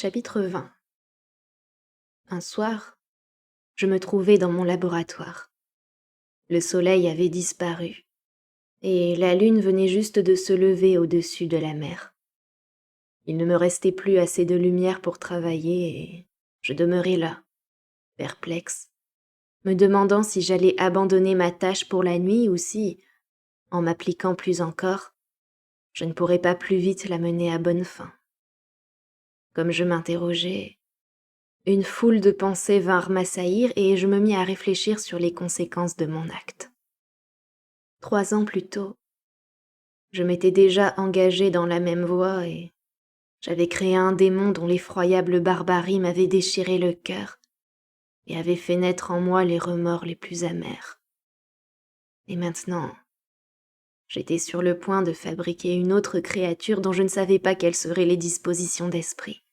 Chapitre 20. Un soir, je me trouvais dans mon laboratoire. Le soleil avait disparu, et la lune venait juste de se lever au-dessus de la mer. Il ne me restait plus assez de lumière pour travailler, et je demeurais là, perplexe, me demandant si j'allais abandonner ma tâche pour la nuit ou si, en m'appliquant plus encore, je ne pourrais pas plus vite la mener à bonne fin. Comme je m'interrogeais, une foule de pensées vinrent m'assaillir et je me mis à réfléchir sur les conséquences de mon acte. 3 ans plus tôt, je m'étais déjà engagée dans la même voie et j'avais créé un démon dont l'effroyable barbarie m'avait déchiré le cœur et avait fait naître en moi les remords les plus amers. Et maintenant, j'étais sur le point de fabriquer une autre créature dont je ne savais pas quelles seraient les dispositions d'esprit.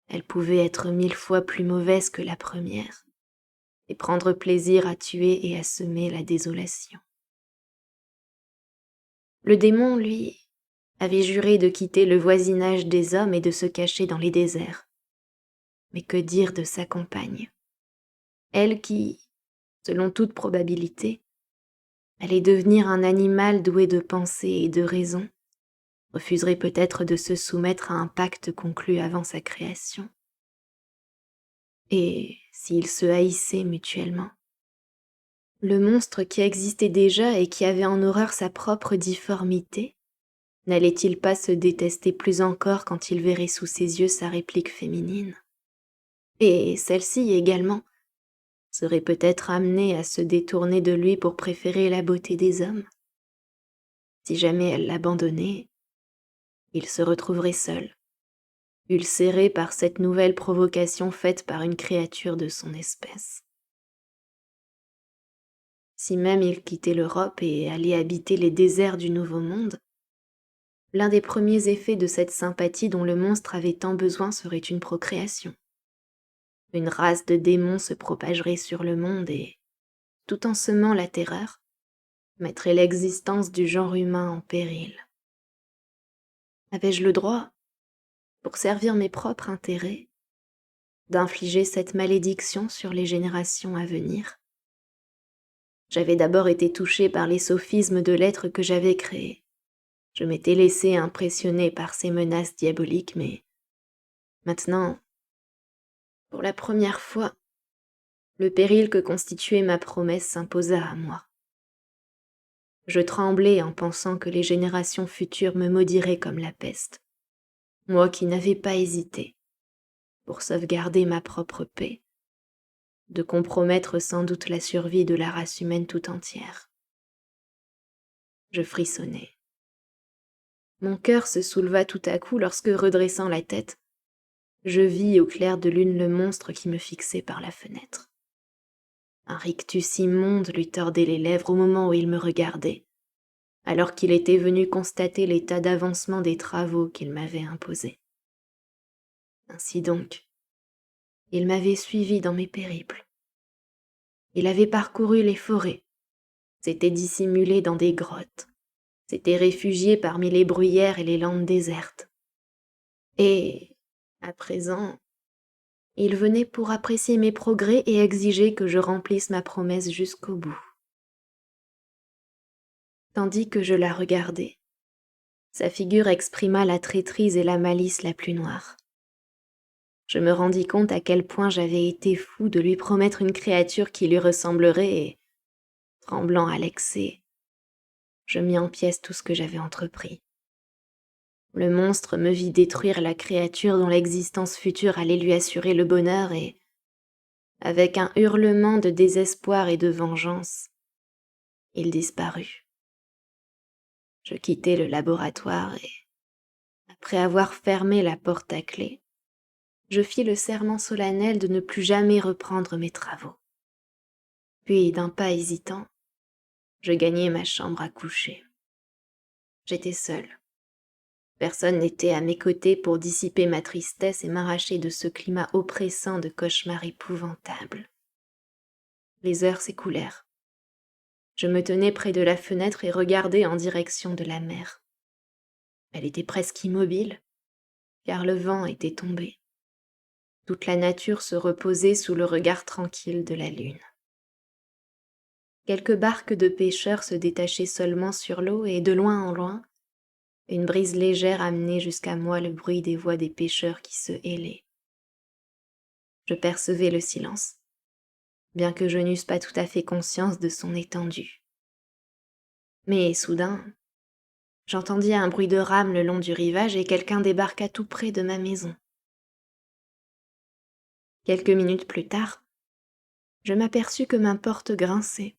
Elle pouvait être 1000 fois plus mauvaise que la première et prendre plaisir à tuer et à semer la désolation. Le démon, lui, avait juré de quitter le voisinage des hommes et de se cacher dans les déserts. Mais que dire de sa compagne? Elle qui, selon toute probabilité, allait devenir un animal doué de pensée et de raison, refuserait peut-être de se soumettre à un pacte conclu avant sa création. Et s'ils se haïssaient mutuellement? Le monstre qui existait déjà et qui avait en horreur sa propre difformité, n'allait-il pas se détester plus encore quand il verrait sous ses yeux sa réplique féminine? Et celle-ci également serait peut-être amenée à se détourner de lui pour préférer la beauté des hommes. Si jamais elle l'abandonnait, il se retrouverait seul, ulcéré par cette nouvelle provocation faite par une créature de son espèce. Si même il quittait l'Europe et allait habiter les déserts du Nouveau Monde, l'un des premiers effets de cette sympathie dont le monstre avait tant besoin serait une procréation. Une race de démons se propagerait sur le monde et, tout en semant la terreur, mettrait l'existence du genre humain en péril. Avais-je le droit, pour servir mes propres intérêts, d'infliger cette malédiction sur les générations à venir? J'avais d'abord été touchée par les sophismes de l'être que j'avais créé. Je m'étais laissée impressionner par ses menaces diaboliques, mais maintenant, pour la première fois, le péril que constituait ma promesse s'imposa à moi. Je tremblais en pensant que les générations futures me maudiraient comme la peste, moi qui n'avais pas hésité, pour sauvegarder ma propre paix, de compromettre sans doute la survie de la race humaine tout entière. Je frissonnais. Mon cœur se souleva tout à coup lorsque, redressant la tête, je vis au clair de lune le monstre qui me fixait par la fenêtre. Un rictus immonde lui tordait les lèvres au moment où il me regardait, alors qu'il était venu constater l'état d'avancement des travaux qu'il m'avait imposés. Ainsi donc, il m'avait suivi dans mes périples. Il avait parcouru les forêts, s'était dissimulé dans des grottes, s'était réfugié parmi les bruyères et les landes désertes. Et, à présent, il venait pour apprécier mes progrès et exiger que je remplisse ma promesse jusqu'au bout. Tandis que je la regardais, sa figure exprima la traîtrise et la malice la plus noire. Je me rendis compte à quel point j'avais été fou de lui promettre une créature qui lui ressemblerait et, tremblant à l'excès, je mis en pièces tout ce que j'avais entrepris. Le monstre me vit détruire la créature dont l'existence future allait lui assurer le bonheur et, avec un hurlement de désespoir et de vengeance, il disparut. Je quittai le laboratoire et, après avoir fermé la porte à clé, je fis le serment solennel de ne plus jamais reprendre mes travaux. Puis, d'un pas hésitant, je gagnai ma chambre à coucher. J'étais seule. Personne n'était à mes côtés pour dissiper ma tristesse et m'arracher de ce climat oppressant de cauchemar épouvantable. Les heures s'écoulèrent. Je me tenais près de la fenêtre et regardais en direction de la mer. Elle était presque immobile, car le vent était tombé. Toute la nature se reposait sous le regard tranquille de la lune. Quelques barques de pêcheurs se détachaient seulement sur l'eau et de loin en loin, une brise légère amenait jusqu'à moi le bruit des voix des pêcheurs qui se hélaient. Je percevais le silence, bien que je n'eusse pas tout à fait conscience de son étendue. Mais soudain, j'entendis un bruit de rames le long du rivage et quelqu'un débarqua tout près de ma maison. Quelques minutes plus tard, je m'aperçus que ma porte grinçait,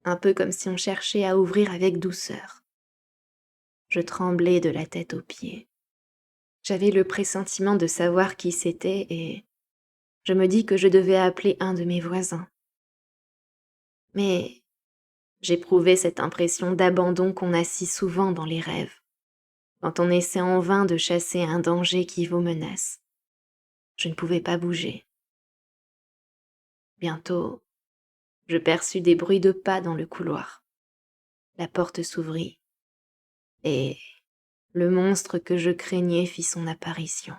un peu comme si on cherchait à ouvrir avec douceur. Je tremblais de la tête aux pieds. J'avais le pressentiment de savoir qui c'était et je me dis que je devais appeler un de mes voisins. Mais j'éprouvais cette impression d'abandon qu'on a si souvent dans les rêves, quand on essaie en vain de chasser un danger qui vous menace. Je ne pouvais pas bouger. Bientôt, je perçus des bruits de pas dans le couloir. La porte s'ouvrit et le monstre que je craignais fit son apparition.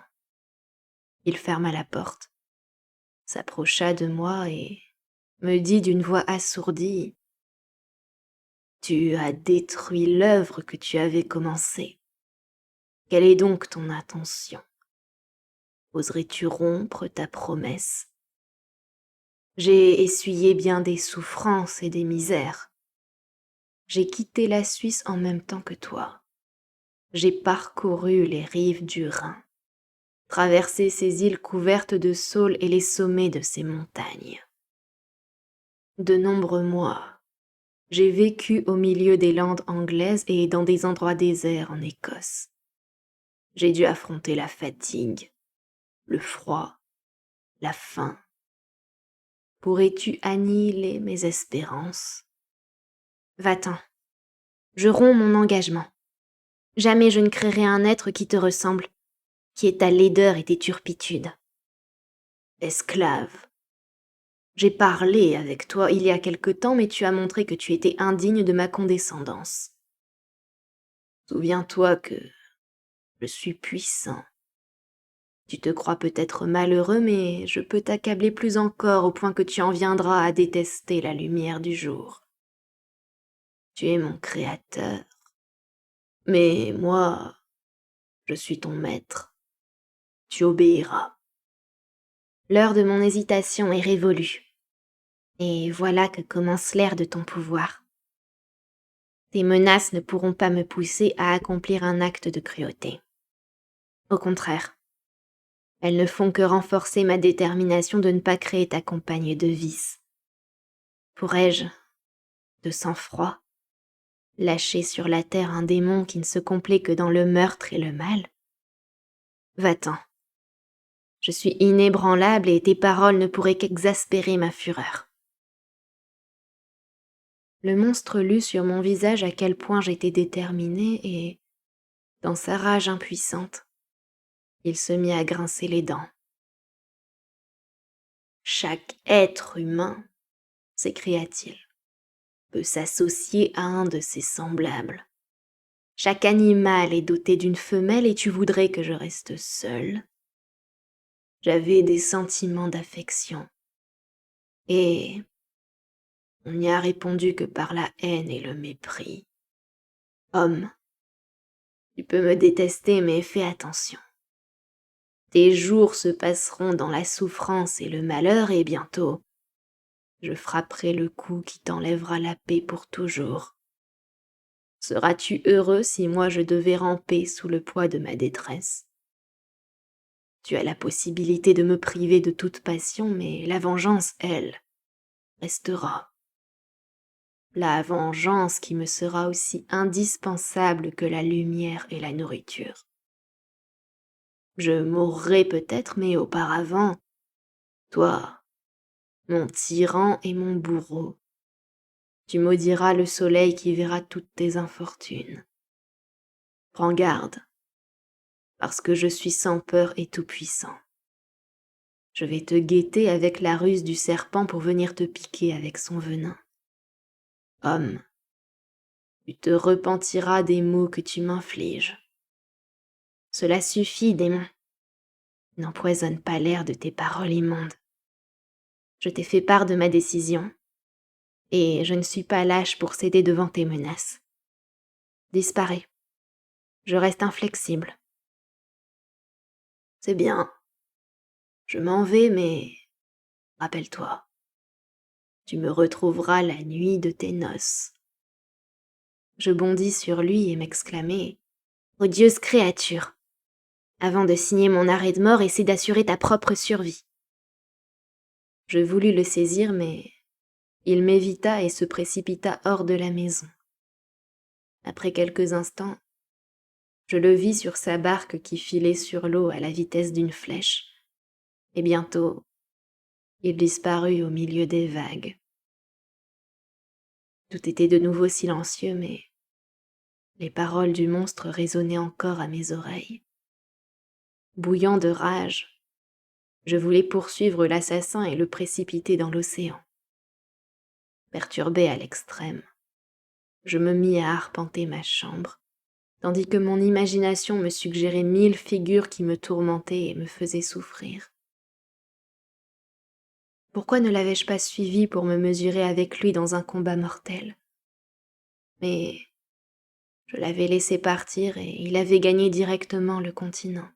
Il ferma la porte, s'approcha de moi et me dit d'une voix assourdie : « Tu as détruit l'œuvre que tu avais commencée. Quelle est donc ton intention ? Oserais-tu rompre ta promesse ? J'ai essuyé bien des souffrances et des misères. J'ai quitté la Suisse en même temps que toi. J'ai parcouru les rives du Rhin, traversé ces îles couvertes de saules et les sommets de ces montagnes. De nombreux mois, j'ai vécu au milieu des landes anglaises et dans des endroits déserts en Écosse. J'ai dû affronter la fatigue, le froid, la faim. Pourrais-tu annihiler mes espérances ? Va-t'en, je romps mon engagement. Jamais je ne créerai un être qui te ressemble, qui est ta laideur et tes turpitudes. Esclave, j'ai parlé avec toi il y a quelque temps, mais tu as montré que tu étais indigne de ma condescendance. Souviens-toi que je suis puissant. Tu te crois peut-être malheureux, mais je peux t'accabler plus encore au point que tu en viendras à détester la lumière du jour. Tu es mon créateur, mais moi, je suis ton maître. Tu obéiras. L'heure de mon hésitation est révolue. Et voilà que commence l'ère de ton pouvoir. Tes menaces ne pourront pas me pousser à accomplir un acte de cruauté. Au contraire, elles ne font que renforcer ma détermination de ne pas créer ta compagne de vice. Pourrais-je, de sang-froid, lâcher sur la terre un démon qui ne se complaît que dans le meurtre et le mal ? Va-t'en. Je suis inébranlable et tes paroles ne pourraient qu'exaspérer ma fureur. Le monstre lut sur mon visage à quel point j'étais déterminée et, dans sa rage impuissante, il se mit à grincer les dents. « Chaque être humain, s'écria-t-il, peut s'associer à un de ses semblables. Chaque animal est doté d'une femelle et tu voudrais que je reste seule. J'avais des sentiments d'affection et on n'y a répondu que par la haine et le mépris. Homme, tu peux me détester, mais fais attention. Tes jours se passeront dans la souffrance et le malheur et bientôt, je frapperai le coup qui t'enlèvera la paix pour toujours. Seras-tu heureux si moi je devais ramper sous le poids de ma détresse ? Tu as la possibilité de me priver de toute passion, mais la vengeance, elle, restera. La vengeance qui me sera aussi indispensable que la lumière et la nourriture. Je mourrai peut-être, mais auparavant, toi, mon tyran et mon bourreau, tu maudiras le soleil qui verra toutes tes infortunes. Prends garde, parce que je suis sans peur et tout-puissant. Je vais te guetter avec la ruse du serpent pour venir te piquer avec son venin. Homme, tu te repentiras des maux que tu m'infliges. Cela suffit, démon. N'empoisonne pas l'air de tes paroles immondes. Je t'ai fait part de ma décision, et je ne suis pas lâche pour céder devant tes menaces. Disparais. Je reste inflexible. C'est bien. Je m'en vais, mais rappelle-toi, tu me retrouveras la nuit de tes noces. Je bondis sur lui et m'exclamai « Odieuse créature ! Avant de signer mon arrêt de mort, essaie d'assurer ta propre survie. » Je voulus le saisir, mais il m'évita et se précipita hors de la maison. Après quelques instants, je le vis sur sa barque qui filait sur l'eau à la vitesse d'une flèche, et bientôt, il disparut au milieu des vagues. Tout était de nouveau silencieux, mais les paroles du monstre résonnaient encore à mes oreilles. Bouillant de rage, je voulais poursuivre l'assassin et le précipiter dans l'océan. Perturbé à l'extrême, je me mis à arpenter ma chambre, tandis que mon imagination me suggérait 1000 figures qui me tourmentaient et me faisaient souffrir. Pourquoi ne l'avais-je pas suivi pour me mesurer avec lui dans un combat mortel ? Mais je l'avais laissé partir et il avait gagné directement le continent.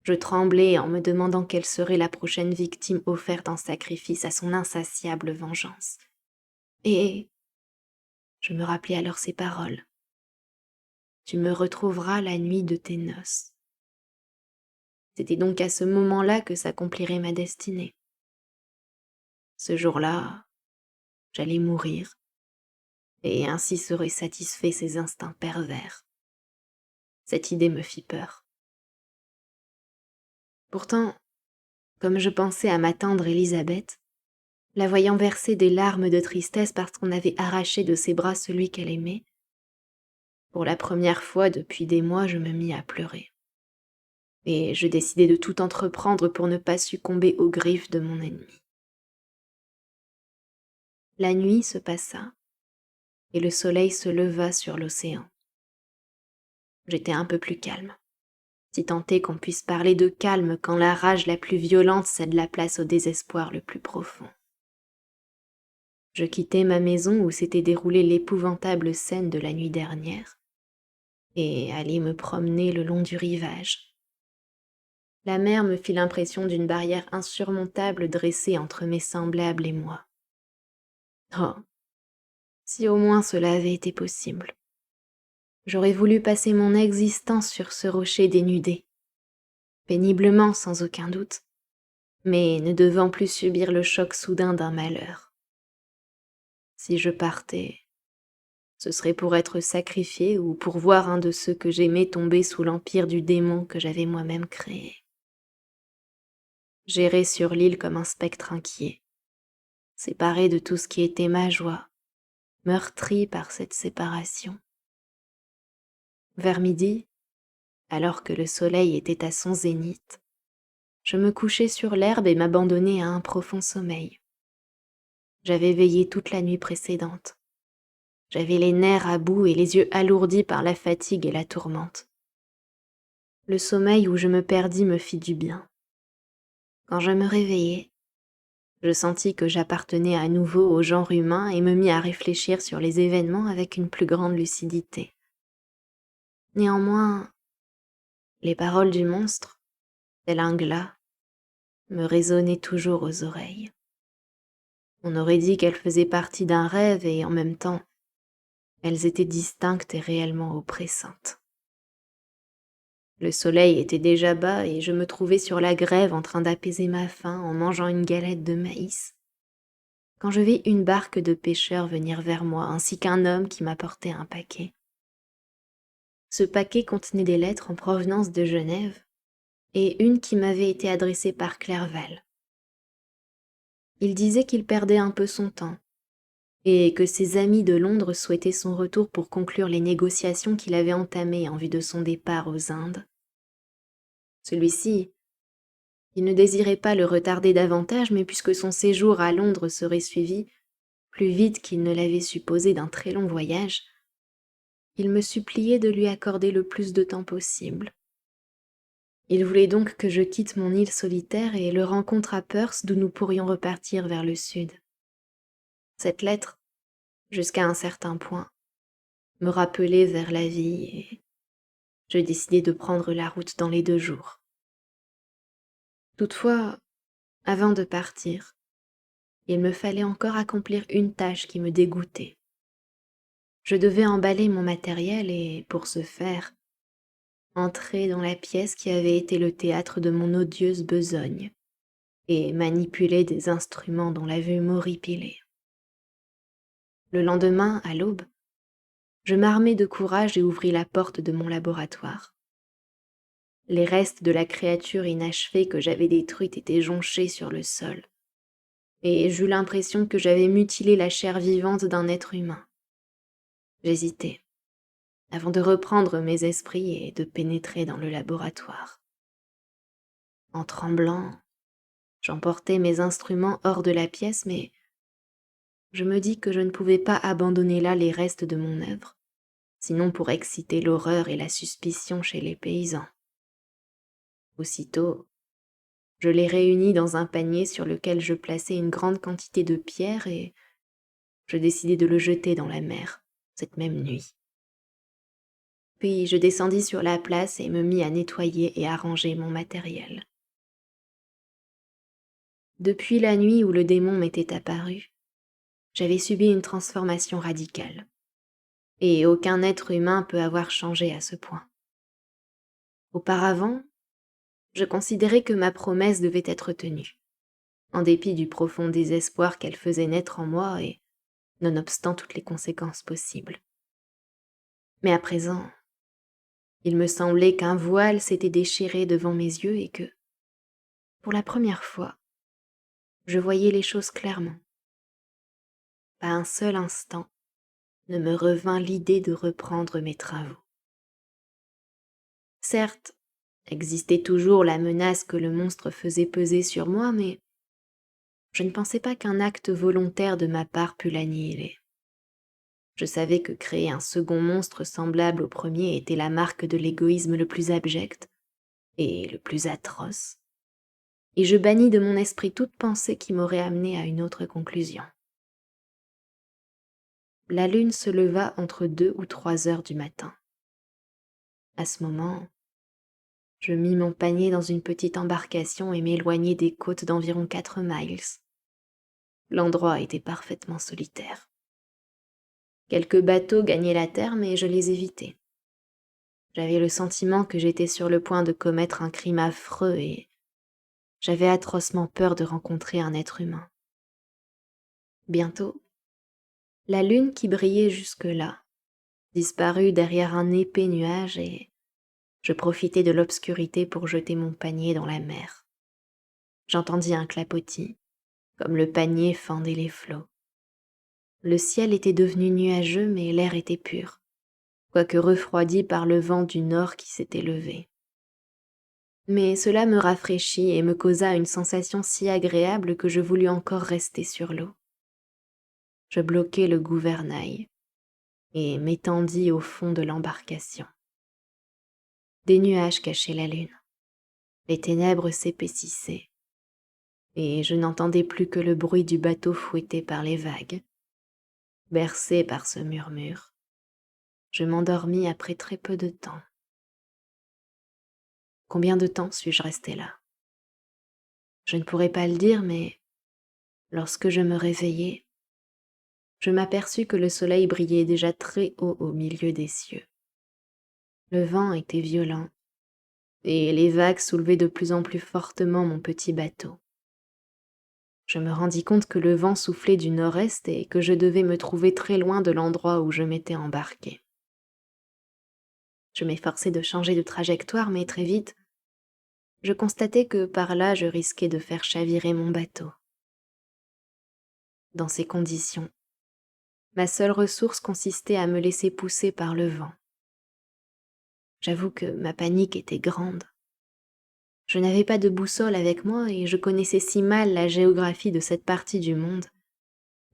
Je tremblais en me demandant quelle serait la prochaine victime offerte en sacrifice à son insatiable vengeance. Et je me rappelai alors ces paroles. Tu me retrouveras la nuit de tes noces. C'était donc à ce moment-là que s'accomplirait ma destinée. Ce jour-là, j'allais mourir, et ainsi seraient satisfaits ses instincts pervers. Cette idée me fit peur. Pourtant, comme je pensais à ma tendre Élisabeth, la voyant verser des larmes de tristesse parce qu'on avait arraché de ses bras celui qu'elle aimait, pour la première fois depuis des mois, je me mis à pleurer. Et je décidai de tout entreprendre pour ne pas succomber aux griffes de mon ennemi. La nuit se passa, et le soleil se leva sur l'océan. J'étais un peu plus calme, si tant est qu'on puisse parler de calme quand la rage la plus violente cède la place au désespoir le plus profond. Je quittai ma maison où s'était déroulée l'épouvantable scène de la nuit dernière, et allai me promener le long du rivage. La mer me fit l'impression d'une barrière insurmontable dressée entre mes semblables et moi. Oh, si au moins cela avait été possible. J'aurais voulu passer mon existence sur ce rocher dénudé, péniblement sans aucun doute, mais ne devant plus subir le choc soudain d'un malheur. Si je partais, ce serait pour être sacrifié ou pour voir un de ceux que j'aimais tomber sous l'empire du démon que j'avais moi-même créé. J'errais sur l'île comme un spectre inquiet, séparé de tout ce qui était ma joie, meurtri par cette séparation. Vers midi, alors que le soleil était à son zénith, je me couchai sur l'herbe et m'abandonnai à un profond sommeil. J'avais veillé toute la nuit précédente. J'avais les nerfs à bout et les yeux alourdis par la fatigue et la tourmente. Le sommeil où je me perdis me fit du bien. Quand je me réveillai, je sentis que j'appartenais à nouveau au genre humain et me mis à réfléchir sur les événements avec une plus grande lucidité. Néanmoins, les paroles du monstre, tel un glas, me résonnaient toujours aux oreilles. On aurait dit qu'elles faisaient partie d'un rêve et en même temps, elles étaient distinctes et réellement oppressantes. Le soleil était déjà bas et je me trouvais sur la grève en train d'apaiser ma faim en mangeant une galette de maïs, quand je vis une barque de pêcheurs venir vers moi ainsi qu'un homme qui m'apportait un paquet. Ce paquet contenait des lettres en provenance de Genève et une qui m'avait été adressée par Clerval. Il disait qu'il perdait un peu son temps et que ses amis de Londres souhaitaient son retour pour conclure les négociations qu'il avait entamées en vue de son départ aux Indes. Celui-ci, il ne désirait pas le retarder davantage, mais puisque son séjour à Londres serait suivi plus vite qu'il ne l'avait supposé d'un très long voyage, il me suppliait de lui accorder le plus de temps possible. Il voulait donc que je quitte mon île solitaire et le rencontre à Perth d'où nous pourrions repartir vers le sud. Cette lettre, jusqu'à un certain point, me rappelait vers la vie et je décidai de prendre la route dans les 2 jours. Toutefois, avant de partir, il me fallait encore accomplir une tâche qui me dégoûtait. Je devais emballer mon matériel et, pour ce faire, entrer dans la pièce qui avait été le théâtre de mon odieuse besogne et manipuler des instruments dont la vue m'horripilait. Le lendemain, à l'aube, je m'armai de courage et ouvris la porte de mon laboratoire. Les restes de la créature inachevée que j'avais détruite étaient jonchés sur le sol, et j'eus l'impression que j'avais mutilé la chair vivante d'un être humain. J'hésitai, avant de reprendre mes esprits et de pénétrer dans le laboratoire. En tremblant, j'emportai mes instruments hors de la pièce, mais je me dis que je ne pouvais pas abandonner là les restes de mon œuvre, sinon pour exciter l'horreur et la suspicion chez les paysans. Aussitôt, je les réunis dans un panier sur lequel je plaçai une grande quantité de pierres et je décidai de le jeter dans la mer, cette même nuit. Puis je descendis sur la place et me mis à nettoyer et à ranger mon matériel. Depuis la nuit où le démon m'était apparu, j'avais subi une transformation radicale. Et aucun être humain peut avoir changé à ce point. Auparavant, je considérais que ma promesse devait être tenue, en dépit du profond désespoir qu'elle faisait naître en moi et nonobstant toutes les conséquences possibles. Mais à présent, il me semblait qu'un voile s'était déchiré devant mes yeux et que, pour la première fois, je voyais les choses clairement. Pas un seul instant ne me revint l'idée de reprendre mes travaux. Certes, existait toujours la menace que le monstre faisait peser sur moi, mais je ne pensais pas qu'un acte volontaire de ma part pût l'annihiler. Je savais que créer un second monstre semblable au premier était la marque de l'égoïsme le plus abject et le plus atroce, et je bannis de mon esprit toute pensée qui m'aurait amené à une autre conclusion. La lune se leva entre 2 ou 3 heures du matin. À ce moment, je mis mon panier dans une petite embarcation et m'éloignai des côtes d'environ 4 miles. L'endroit était parfaitement solitaire. Quelques bateaux gagnaient la terre, mais je les évitais. J'avais le sentiment que j'étais sur le point de commettre un crime affreux et j'avais atrocement peur de rencontrer un être humain. Bientôt, la lune qui brillait jusque-là disparut derrière un épais nuage et je profitai de l'obscurité pour jeter mon panier dans la mer. J'entendis un clapotis, comme le panier fendait les flots. Le ciel était devenu nuageux, mais l'air était pur, quoique refroidi par le vent du nord qui s'était levé. Mais cela me rafraîchit et me causa une sensation si agréable que je voulus encore rester sur l'eau. Je bloquai le gouvernail et m'étendis au fond de l'embarcation. Des nuages cachaient la lune, les ténèbres s'épaississaient, et je n'entendais plus que le bruit du bateau fouetté par les vagues. Bercé par ce murmure, je m'endormis après très peu de temps. Combien de temps suis-je resté là? Je ne pourrais pas le dire, mais lorsque je me réveillai, je m'aperçus que le soleil brillait déjà très haut au milieu des cieux. Le vent était violent, et les vagues soulevaient de plus en plus fortement mon petit bateau. Je me rendis compte que le vent soufflait du nord-est et que je devais me trouver très loin de l'endroit où je m'étais embarqué. Je m'efforçai de changer de trajectoire, mais très vite, je constatai que par là je risquais de faire chavirer mon bateau. Dans ces conditions, ma seule ressource consistait à me laisser pousser par le vent. J'avoue que ma panique était grande. Je n'avais pas de boussole avec moi et je connaissais si mal la géographie de cette partie du monde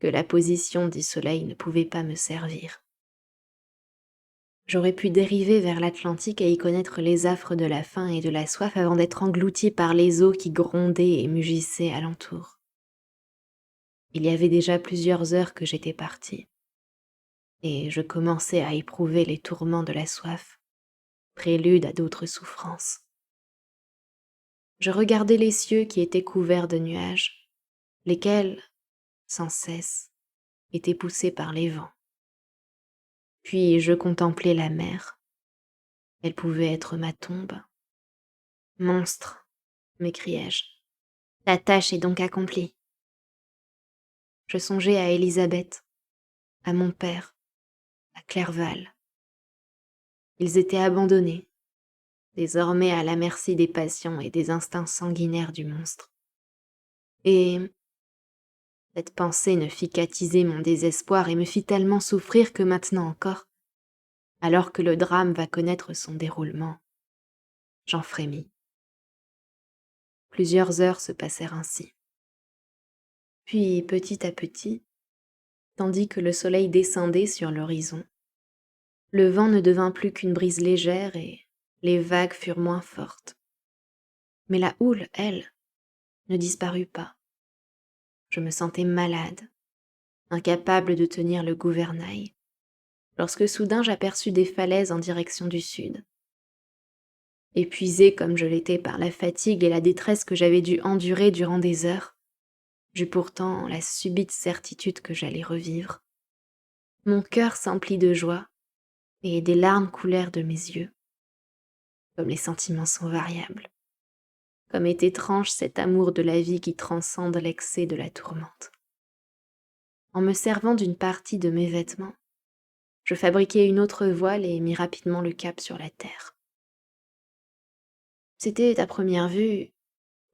que la position du soleil ne pouvait pas me servir. J'aurais pu dériver vers l'Atlantique et y connaître les affres de la faim et de la soif avant d'être englouti par les eaux qui grondaient et mugissaient alentour. Il y avait déjà plusieurs heures que j'étais parti, et je commençais à éprouver les tourments de la soif, prélude à d'autres souffrances. Je regardais les cieux qui étaient couverts de nuages, lesquels, sans cesse, étaient poussés par les vents. Puis je contemplais la mer. Elle pouvait être ma tombe. Monstre, m'écriai-je, ta tâche est donc accomplie. Je songeais à Élisabeth, à mon père, à Clerval. Ils étaient abandonnés, désormais à la merci des passions et des instincts sanguinaires du monstre. Et cette pensée ne fit qu'attiser mon désespoir et me fit tellement souffrir que maintenant encore, alors que le drame va connaître son déroulement, j'en frémis. Plusieurs heures se passèrent ainsi. Puis, petit à petit, tandis que le soleil descendait sur l'horizon, le vent ne devint plus qu'une brise légère et les vagues furent moins fortes. Mais la houle, elle, ne disparut pas. Je me sentais malade, incapable de tenir le gouvernail, lorsque soudain j'aperçus des falaises en direction du sud. Épuisé comme je l'étais par la fatigue et la détresse que j'avais dû endurer durant des heures, j'eus pourtant la subite certitude que j'allais revivre. Mon cœur s'emplit de joie, et des larmes coulèrent de mes yeux. Comme les sentiments sont variables. Comme est étrange cet amour de la vie qui transcende l'excès de la tourmente. En me servant d'une partie de mes vêtements, je fabriquai une autre voile et mis rapidement le cap sur la terre. C'était, à première vue,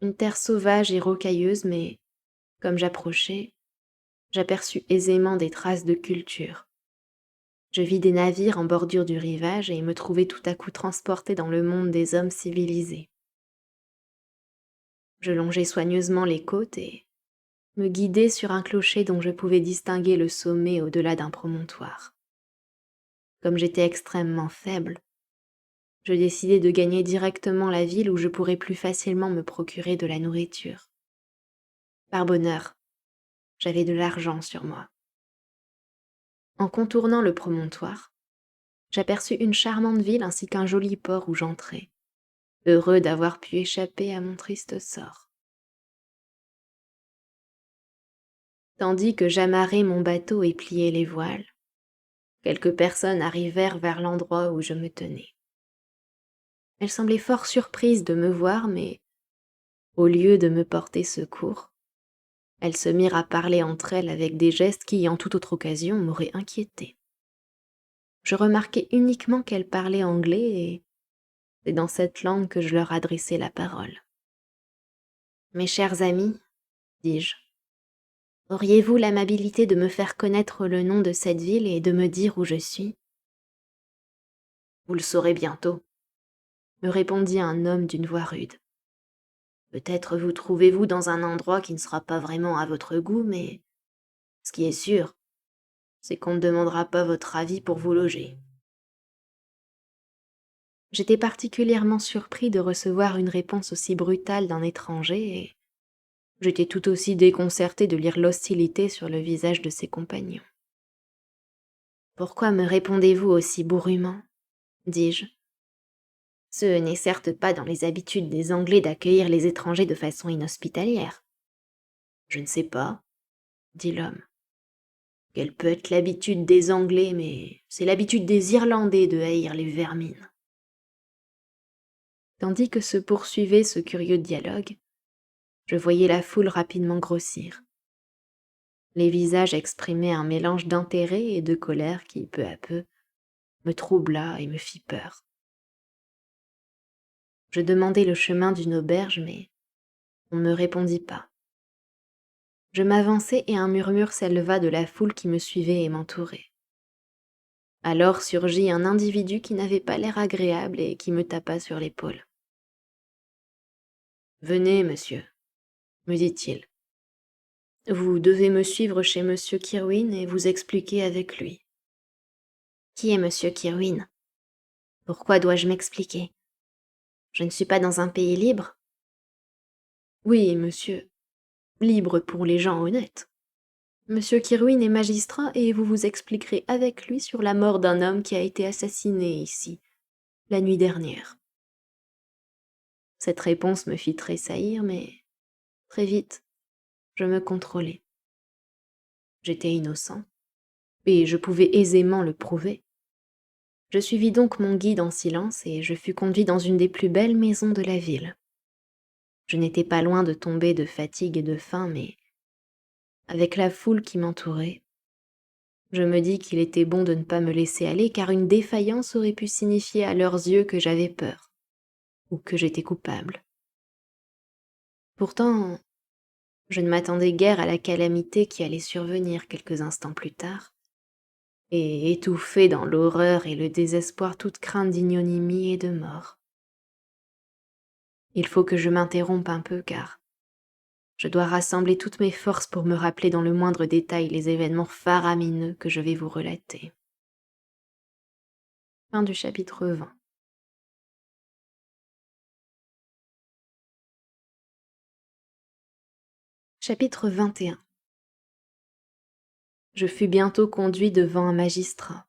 une terre sauvage et rocailleuse, mais, comme j'approchais, j'aperçus aisément des traces de culture. Je vis des navires en bordure du rivage et me trouvai tout à coup transporté dans le monde des hommes civilisés. Je longeai soigneusement les côtes et me guidai sur un clocher dont je pouvais distinguer le sommet au-delà d'un promontoire. Comme j'étais extrêmement faible, je décidai de gagner directement la ville où je pourrais plus facilement me procurer de la nourriture. Par bonheur, j'avais de l'argent sur moi. En contournant le promontoire, j'aperçus une charmante ville ainsi qu'un joli port où j'entrai, heureux d'avoir pu échapper à mon triste sort. Tandis que j'amarrais mon bateau et pliais les voiles, quelques personnes arrivèrent vers l'endroit où je me tenais. Elles semblaient fort surprises de me voir, mais, au lieu de me porter secours, elles se mirent à parler entre elles avec des gestes qui, en toute autre occasion, m'auraient inquiété. Je remarquai uniquement qu'elles parlaient anglais et c'est dans cette langue que je leur adressai la parole. « Mes chers amis, dis-je, auriez-vous l'amabilité de me faire connaître le nom de cette ville et de me dire où je suis ?»« Vous le saurez bientôt, » me répondit un homme d'une voix rude. « Peut-être vous trouvez-vous dans un endroit qui ne sera pas vraiment à votre goût, mais ce qui est sûr, c'est qu'on ne demandera pas votre avis pour vous loger. » J'étais particulièrement surpris de recevoir une réponse aussi brutale d'un étranger et j'étais tout aussi déconcerté de lire l'hostilité sur le visage de ses compagnons. « Pourquoi me répondez-vous aussi bourrumant ?» dis-je. « Ce n'est certes pas dans les habitudes des Anglais d'accueillir les étrangers de façon inhospitalière. »« Je ne sais pas, » dit l'homme. « Quelle peut être l'habitude des Anglais, mais c'est l'habitude des Irlandais de haïr les vermines. » Tandis que se poursuivait ce curieux dialogue, je voyais la foule rapidement grossir. Les visages exprimaient un mélange d'intérêt et de colère qui, peu à peu, me troubla et me fit peur. Je demandai le chemin d'une auberge, mais on ne me répondit pas. Je m'avançai et un murmure s'éleva de la foule qui me suivait et m'entourait. Alors surgit un individu qui n'avait pas l'air agréable et qui me tapa sur l'épaule. « Venez, monsieur, » me dit-il. « Vous devez me suivre chez monsieur Kirwin et vous expliquer avec lui. »« Qui est monsieur Kirwin ?» Pourquoi dois-je m'expliquer? Je ne suis pas dans un pays libre? Oui, monsieur, libre pour les gens honnêtes. Monsieur Kirwin est magistrat et vous vous expliquerez avec lui sur la mort d'un homme qui a été assassiné ici, la nuit dernière. Cette réponse me fit tressaillir, mais très vite, je me contrôlai. J'étais innocent, et je pouvais aisément le prouver. Je suivis donc mon guide en silence et je fus conduit dans une des plus belles maisons de la ville. Je n'étais pas loin de tomber de fatigue et de faim, mais avec la foule qui m'entourait, je me dis qu'il était bon de ne pas me laisser aller car une défaillance aurait pu signifier à leurs yeux que j'avais peur ou que j'étais coupable. Pourtant, je ne m'attendais guère à la calamité qui allait survenir quelques instants plus tard, et étouffé dans l'horreur et le désespoir toute crainte d'ignominie et de mort. Il faut que je m'interrompe un peu car je dois rassembler toutes mes forces pour me rappeler dans le moindre détail les événements faramineux que je vais vous relater. Fin du chapitre 20. Chapitre 21. Je fus bientôt conduit devant un magistrat,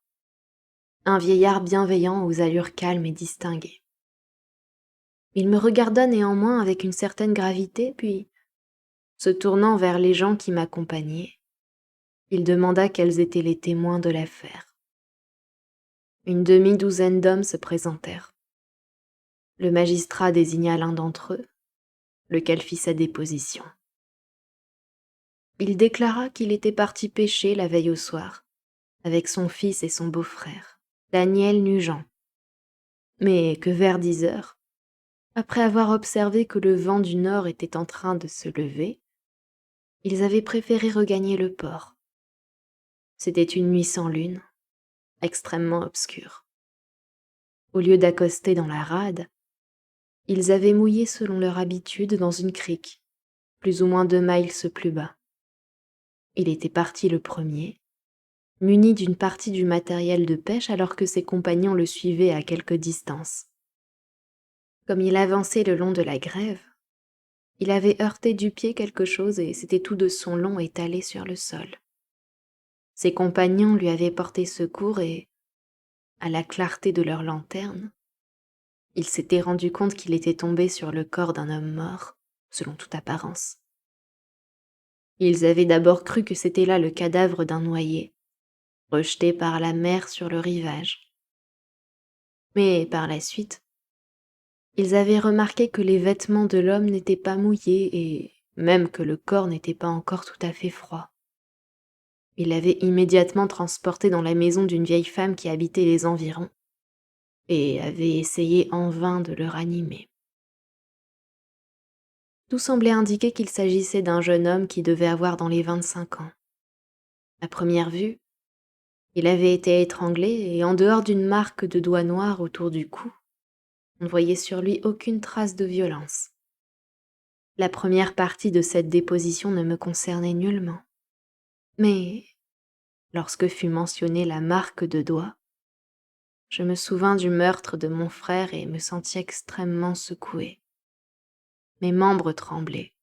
un vieillard bienveillant aux allures calmes et distinguées. Il me regarda néanmoins avec une certaine gravité, puis, se tournant vers les gens qui m'accompagnaient, il demanda quels étaient les témoins de l'affaire. Une demi-douzaine d'hommes se présentèrent. Le magistrat désigna l'un d'entre eux, lequel fit sa déposition. Il déclara qu'il était parti pêcher la veille au soir, avec son fils et son beau-frère, Daniel Nugent, mais que vers 10 heures, après avoir observé que le vent du nord était en train de se lever, ils avaient préféré regagner le port. C'était une nuit sans lune, extrêmement obscure. Au lieu d'accoster dans la rade, ils avaient mouillé selon leur habitude dans une crique, plus ou moins 2 miles plus bas. Il était parti le premier, muni d'une partie du matériel de pêche alors que ses compagnons le suivaient à quelque distance. Comme il avançait le long de la grève, il avait heurté du pied quelque chose et s'était tout de son long étalé sur le sol. Ses compagnons lui avaient porté secours et, à la clarté de leur lanterne, il s'était rendu compte qu'il était tombé sur le corps d'un homme mort, selon toute apparence. Ils avaient d'abord cru que c'était là le cadavre d'un noyé, rejeté par la mer sur le rivage. Mais par la suite, ils avaient remarqué que les vêtements de l'homme n'étaient pas mouillés et même que le corps n'était pas encore tout à fait froid. Ils l'avaient immédiatement transporté dans la maison d'une vieille femme qui habitait les environs et avaient essayé en vain de le ranimer. Tout semblait indiquer qu'il s'agissait d'un jeune homme qui devait avoir dans les 25 ans. À première vue, il avait été étranglé et en dehors d'une marque de doigt noir autour du cou, on ne voyait sur lui aucune trace de violence. La première partie de cette déposition ne me concernait nullement. Mais, lorsque fut mentionnée la marque de doigt, je me souvins du meurtre de mon frère et me sentis extrêmement secouée. Mes membres tremblaient.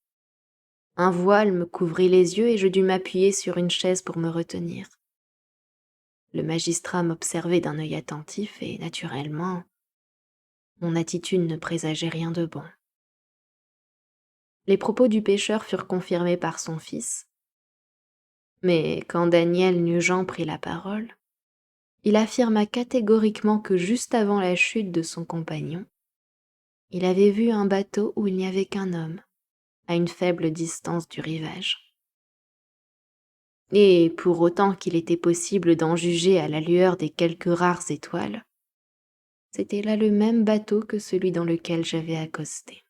Un voile me couvrit les yeux et je dus m'appuyer sur une chaise pour me retenir. Le magistrat m'observait d'un œil attentif et, naturellement, mon attitude ne présageait rien de bon. Les propos du pêcheur furent confirmés par son fils, mais quand Daniel Nugent prit la parole, il affirma catégoriquement que juste avant la chute de son compagnon, il avait vu un bateau où il n'y avait qu'un homme, à une faible distance du rivage. Et pour autant qu'il était possible d'en juger à la lueur des quelques rares étoiles, c'était là le même bateau que celui dans lequel j'avais accosté.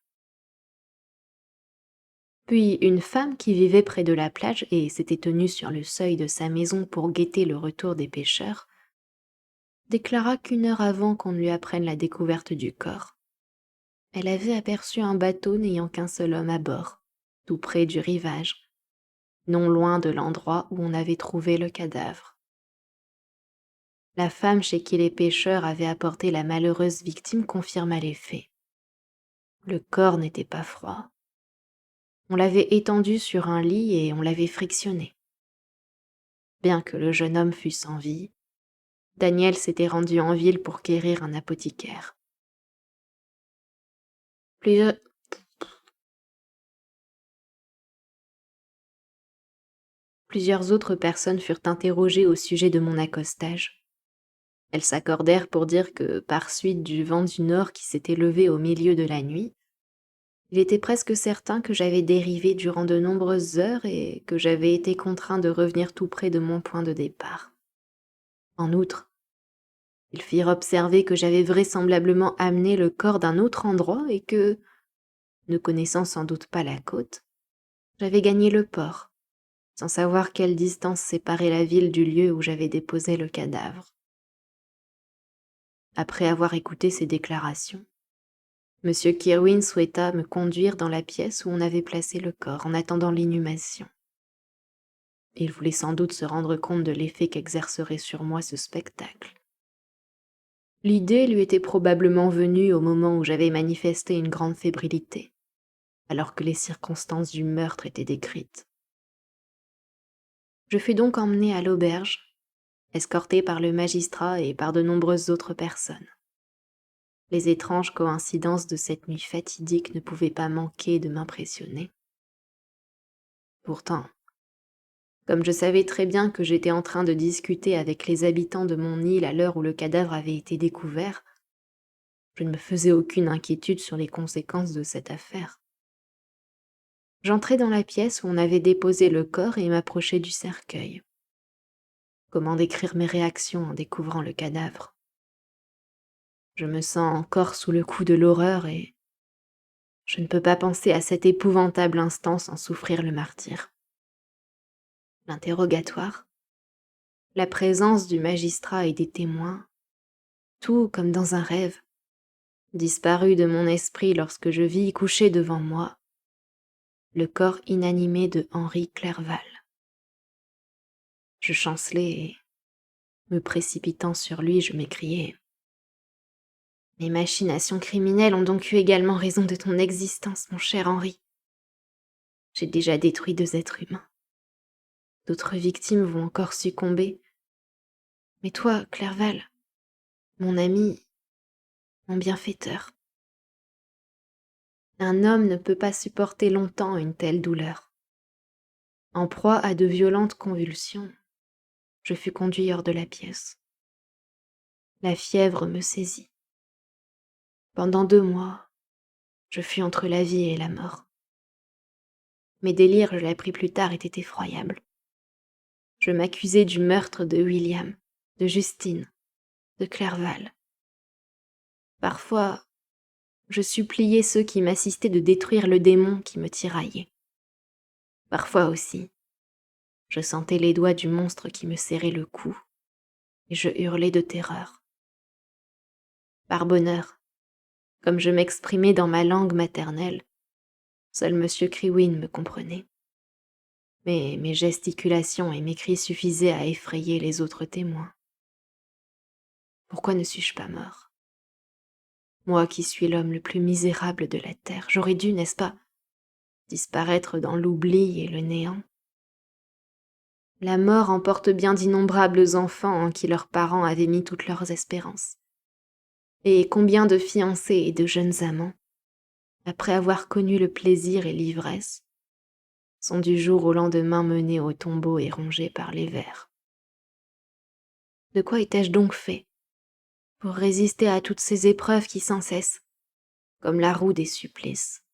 Puis une femme qui vivait près de la plage et s'était tenue sur le seuil de sa maison pour guetter le retour des pêcheurs, déclara qu'une heure avant qu'on ne lui apprenne la découverte du corps, elle avait aperçu un bateau n'ayant qu'un seul homme à bord, tout près du rivage, non loin de l'endroit où on avait trouvé le cadavre. La femme chez qui les pêcheurs avaient apporté la malheureuse victime confirma les faits. Le corps n'était pas froid. On l'avait étendu sur un lit et on l'avait frictionné. Bien que le jeune homme fût sans vie, Daniel s'était rendu en ville pour quérir un apothicaire. Plusieurs, Plusieurs autres personnes furent interrogées au sujet de mon accostage. Elles s'accordèrent pour dire que, par suite du vent du nord qui s'était levé au milieu de la nuit, il était presque certain que j'avais dérivé durant de nombreuses heures et que j'avais été contraint de revenir tout près de mon point de départ. En outre, ils firent observer que j'avais vraisemblablement amené le corps d'un autre endroit et que, ne connaissant sans doute pas la côte, j'avais gagné le port, sans savoir quelle distance séparait la ville du lieu où j'avais déposé le cadavre. Après avoir écouté ces déclarations, M. Kirwin souhaita me conduire dans la pièce où on avait placé le corps en attendant l'inhumation. Il voulait sans doute se rendre compte de l'effet qu'exercerait sur moi ce spectacle. L'idée lui était probablement venue au moment où j'avais manifesté une grande fébrilité, alors que les circonstances du meurtre étaient décrites. Je fus donc emmené à l'auberge, escorté par le magistrat et par de nombreuses autres personnes. Les étranges coïncidences de cette nuit fatidique ne pouvaient pas manquer de m'impressionner. Pourtant, comme je savais très bien que j'étais en train de discuter avec les habitants de mon île à l'heure où le cadavre avait été découvert, je ne me faisais aucune inquiétude sur les conséquences de cette affaire. J'entrai dans la pièce où on avait déposé le corps et m'approchai du cercueil. Comment décrire mes réactions en découvrant le cadavre ? Je me sens encore sous le coup de l'horreur et je ne peux pas penser à cet épouvantable instant sans souffrir le martyre. L'interrogatoire, la présence du magistrat et des témoins, tout comme dans un rêve, disparut de mon esprit lorsque je vis couché devant moi le corps inanimé de Henri Clerval. Je chancelai et, me précipitant sur lui, je m'écriai : « Mes machinations criminelles ont donc eu également raison de ton existence, mon cher Henri. J'ai déjà détruit 2 êtres humains. D'autres victimes vont encore succomber. Mais toi, Clerval, mon ami, mon bienfaiteur, un homme ne peut pas supporter longtemps une telle douleur. » En proie à de violentes convulsions, je fus conduit hors de la pièce. La fièvre me saisit. Pendant 2 mois, je fus entre la vie et la mort. Mes délires, je l'ai appris plus tard, étaient effroyables. Je m'accusai du meurtre de William, de Justine, de Clerval. Parfois, je suppliais ceux qui m'assistaient de détruire le démon qui me tiraillait. Parfois aussi, je sentais les doigts du monstre qui me serrait le cou, et je hurlais de terreur. Par bonheur, comme je m'exprimais dans ma langue maternelle, seul M. Kirwin me comprenait. Mais mes gesticulations et mes cris suffisaient à effrayer les autres témoins. Pourquoi ne suis-je pas mort ? Moi qui suis l'homme le plus misérable de la terre, j'aurais dû, n'est-ce pas, disparaître dans l'oubli et le néant. La mort emporte bien d'innombrables enfants en qui leurs parents avaient mis toutes leurs espérances. Et combien de fiancés et de jeunes amants, après avoir connu le plaisir et l'ivresse, sont du jour au lendemain menés au tombeau et rongés par les vers. De quoi étais-je donc fait pour résister à toutes ces épreuves qui sans cesse, comme la roue des supplices,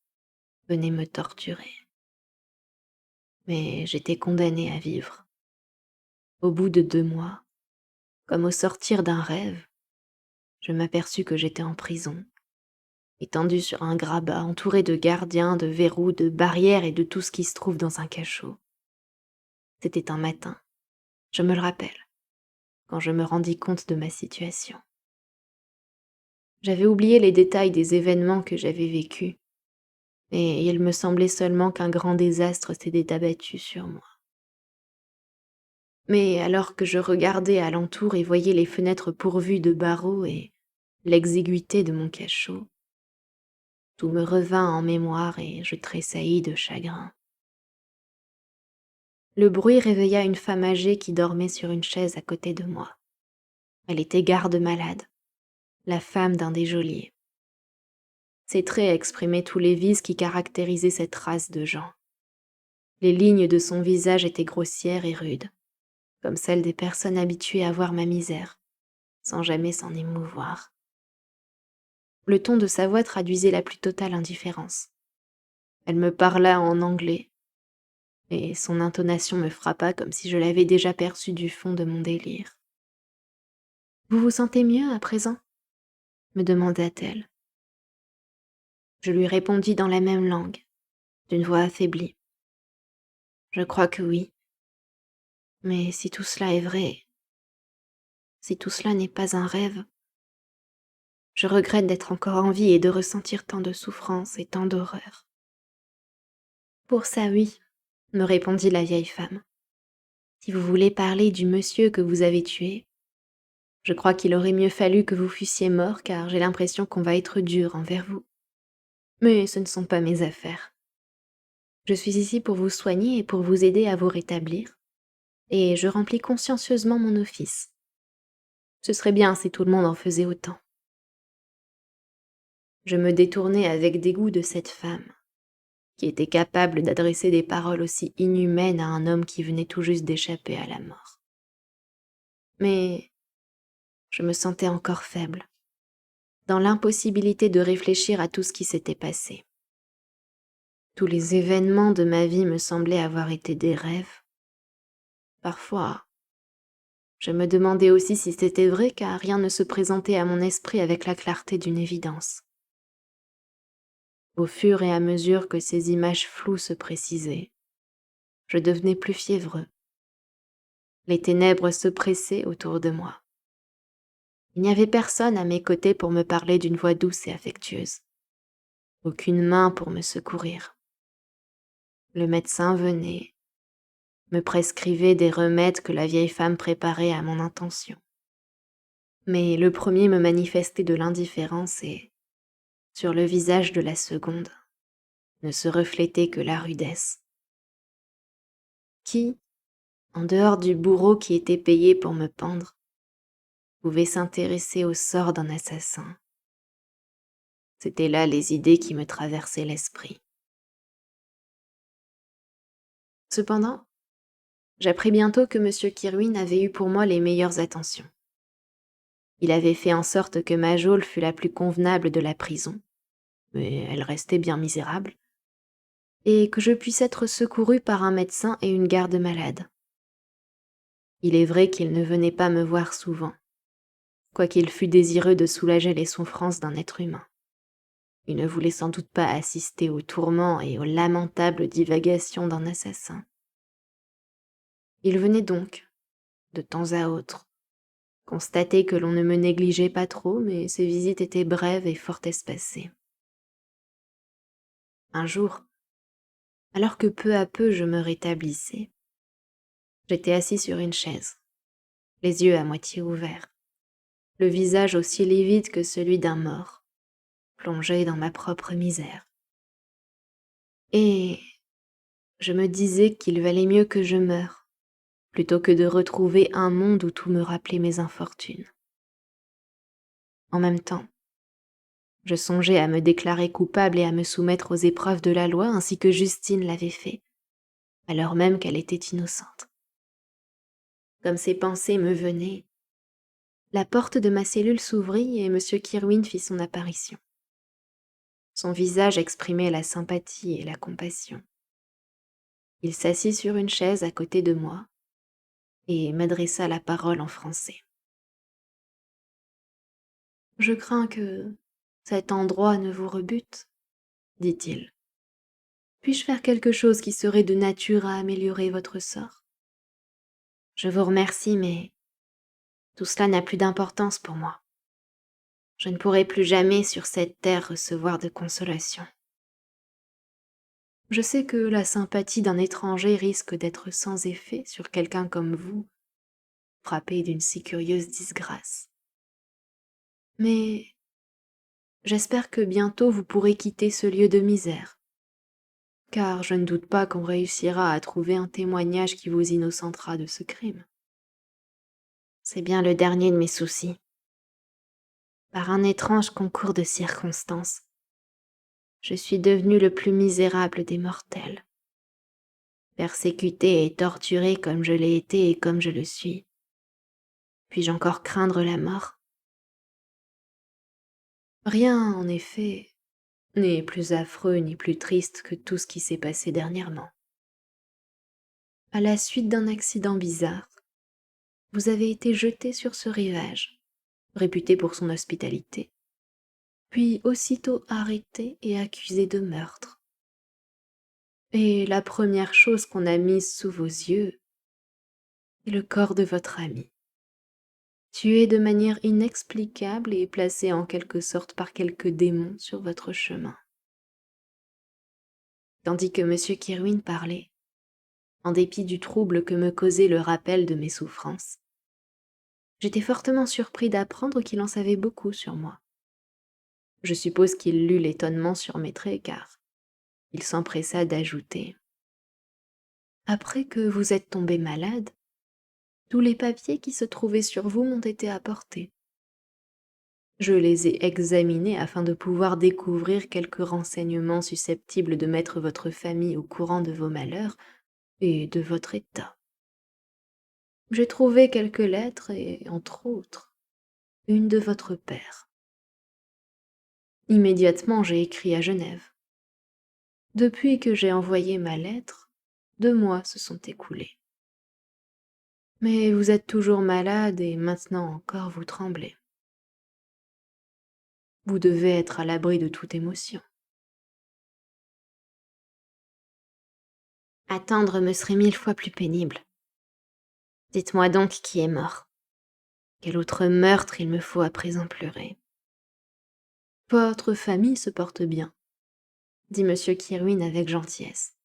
venaient me torturer? Mais j'étais condamnée à vivre. Au bout de 2 mois, comme au sortir d'un rêve, je m'aperçus que j'étais en prison, étendu sur un grabat, entouré de gardiens, de verrous, de barrières et de tout ce qui se trouve dans un cachot. C'était un matin, je me le rappelle, quand je me rendis compte de ma situation. J'avais oublié les détails des événements que j'avais vécus, et il me semblait seulement qu'un grand désastre s'était abattu sur moi. Mais alors que je regardais alentour et voyais les fenêtres pourvues de barreaux et l'exiguïté de mon cachot, tout me revint en mémoire et je tressaillis de chagrin. Le bruit réveilla une femme âgée qui dormait sur une chaise à côté de moi. Elle était garde-malade, la femme d'un des geôliers. Ses traits exprimaient tous les vices qui caractérisaient cette race de gens. Les lignes de son visage étaient grossières et rudes, comme celles des personnes habituées à voir ma misère, sans jamais s'en émouvoir. Le ton de sa voix traduisait la plus totale indifférence. Elle me parla en anglais, et son intonation me frappa comme si je l'avais déjà perçue du fond de mon délire. « Vous vous sentez mieux à présent ?» me demanda-t-elle. Je lui répondis dans la même langue, d'une voix affaiblie. Je crois que oui. Mais si tout cela est vrai, si tout cela n'est pas un rêve, je regrette d'être encore en vie et de ressentir tant de souffrance et tant d'horreur. Pour ça, oui, me répondit la vieille femme. Si vous voulez parler du monsieur que vous avez tué, je crois qu'il aurait mieux fallu que vous fussiez mort car j'ai l'impression qu'on va être dur envers vous. Mais ce ne sont pas mes affaires. Je suis ici pour vous soigner et pour vous aider à vous rétablir, et je remplis consciencieusement mon office. Ce serait bien si tout le monde en faisait autant. Je me détournai avec dégoût de cette femme, qui était capable d'adresser des paroles aussi inhumaines à un homme qui venait tout juste d'échapper à la mort. Mais je me sentais encore faible, dans l'impossibilité de réfléchir à tout ce qui s'était passé. Tous les événements de ma vie me semblaient avoir été des rêves. Parfois, je me demandais aussi si c'était vrai car rien ne se présentait à mon esprit avec la clarté d'une évidence. Au fur et à mesure que ces images floues se précisaient, je devenais plus fiévreux. Les ténèbres se pressaient autour de moi. Il n'y avait personne à mes côtés pour me parler d'une voix douce et affectueuse. Aucune main pour me secourir. Le médecin venait, me prescrivait des remèdes que la vieille femme préparait à mon intention. Mais le premier me manifestait de l'indifférence et, sur le visage de la seconde, ne se reflétait que la rudesse. Qui, en dehors du bourreau qui était payé pour me pendre, pouvait s'intéresser au sort d'un assassin? C'étaient là les idées qui me traversaient l'esprit. Cependant, j'appris bientôt que M. Kirwin avait eu pour moi les meilleures attentions. Il avait fait en sorte que ma geôle fût la plus convenable de la prison, mais elle restait bien misérable, et que je puisse être secourue par un médecin et une garde-malade. Il est vrai qu'il ne venait pas me voir souvent, quoiqu'il fût désireux de soulager les souffrances d'un être humain. Il ne voulait sans doute pas assister aux tourments et aux lamentables divagations d'un assassin. Il venait donc, de temps à autre, constater que l'on ne me négligeait pas trop, mais ses visites étaient brèves et fort espacées. Un jour, alors que peu à peu je me rétablissais, j'étais assis sur une chaise, les yeux à moitié ouverts, le visage aussi livide que celui d'un mort, plongé dans ma propre misère. Et je me disais qu'il valait mieux que je meure, plutôt que de retrouver un monde où tout me rappelait mes infortunes. En même temps, je songeais à me déclarer coupable et à me soumettre aux épreuves de la loi ainsi que Justine l'avait fait, alors même qu'elle était innocente. Comme ces pensées me venaient, la porte de ma cellule s'ouvrit et M. Kirwin fit son apparition. Son visage exprimait la sympathie et la compassion. Il s'assit sur une chaise à côté de moi et m'adressa la parole en français. « Je crains que cet endroit ne vous rebute, » dit-il. « Puis-je faire quelque chose qui serait de nature à améliorer votre sort ? Je vous remercie, mais tout cela n'a plus d'importance pour moi. Je ne pourrai plus jamais sur cette terre recevoir de consolation. Je sais que la sympathie d'un étranger risque d'être sans effet sur quelqu'un comme vous, frappé d'une si curieuse disgrâce. Mais j'espère que bientôt vous pourrez quitter ce lieu de misère, car je ne doute pas qu'on réussira à trouver un témoignage qui vous innocentera de ce crime. C'est bien le dernier de mes soucis. Par un étrange concours de circonstances, je suis devenu le plus misérable des mortels. Persécuté et torturé comme je l'ai été et comme je le suis. Puis-je encore craindre la mort? Rien, en effet, n'est plus affreux ni plus triste que tout ce qui s'est passé dernièrement. À la suite d'un accident bizarre, vous avez été jeté sur ce rivage, réputé pour son hospitalité, puis aussitôt arrêté et accusé de meurtre. Et la première chose qu'on a mise sous vos yeux est le corps de votre ami, tué de manière inexplicable et placé en quelque sorte par quelques démons sur votre chemin. Tandis que M. Kirwin parlait, en dépit du trouble que me causait le rappel de mes souffrances, j'étais fortement surpris d'apprendre qu'il en savait beaucoup sur moi. Je suppose qu'il lut l'étonnement sur mes traits, car il s'empressa d'ajouter: Après que vous êtes tombé malade, tous les papiers qui se trouvaient sur vous m'ont été apportés. Je les ai examinés afin de pouvoir découvrir quelques renseignements susceptibles de mettre votre famille au courant de vos malheurs et de votre état. J'ai trouvé quelques lettres et, entre autres, une de votre père. Immédiatement, j'ai écrit à Genève. Depuis que j'ai envoyé ma lettre, 2 mois se sont écoulés. Mais vous êtes toujours malade et maintenant encore vous tremblez. Vous devez être à l'abri de toute émotion. Attendre me serait 1000 fois plus pénible. Dites-moi donc qui est mort. Quel autre meurtre il me faut à présent pleurer? Votre famille se porte bien, dit M. Kirwin avec gentillesse.